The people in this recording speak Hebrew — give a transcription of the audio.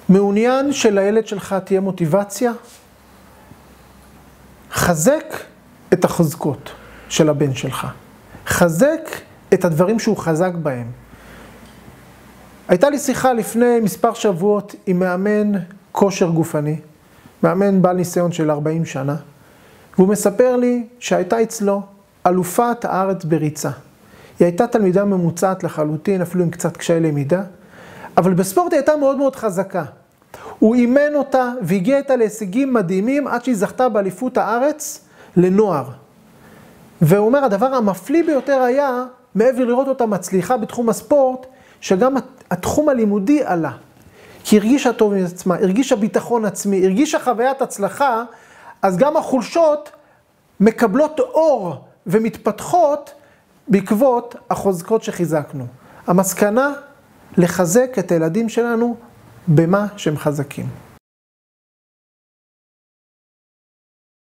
מעוניין שלילד שלך תהיה מוטיבציה? חזק את החזקות של הבן שלך. חזק את הדברים שהוא חזק בהם. הייתה לי שיחה לפני מספר שבועות עם מאמן כושר גופני, מאמן בעל ניסיון של 40 שנה, והוא מספר לי שהייתה אצלו אלופת הארץ בריצה. היא הייתה תלמידה ממוצעת לחלוטין, אפילו עם קצת קשיי למידה, אבל בספורט היא הייתה מאוד מאוד חזקה. הוא אימן אותה והגיע איתה להישגים מדהימים עד שהיא זכתה באליפות הארץ לנוער. והוא אומר, הדבר המפליא ביותר היה, מעבר לראות אותה מצליחה בתחום הספורט, שגם התחום הלימודי עלה. כי היא הרגישה טוב עם עצמה, הרגישה ביטחון עצמי, הרגישה חוויית הצלחה, אז גם החולשות מקבלות אור ומתפתחות בעקבות החוזקות שחיזקנו. המסקנה, לחזק את הילדים שלנו במה שהם חזקים.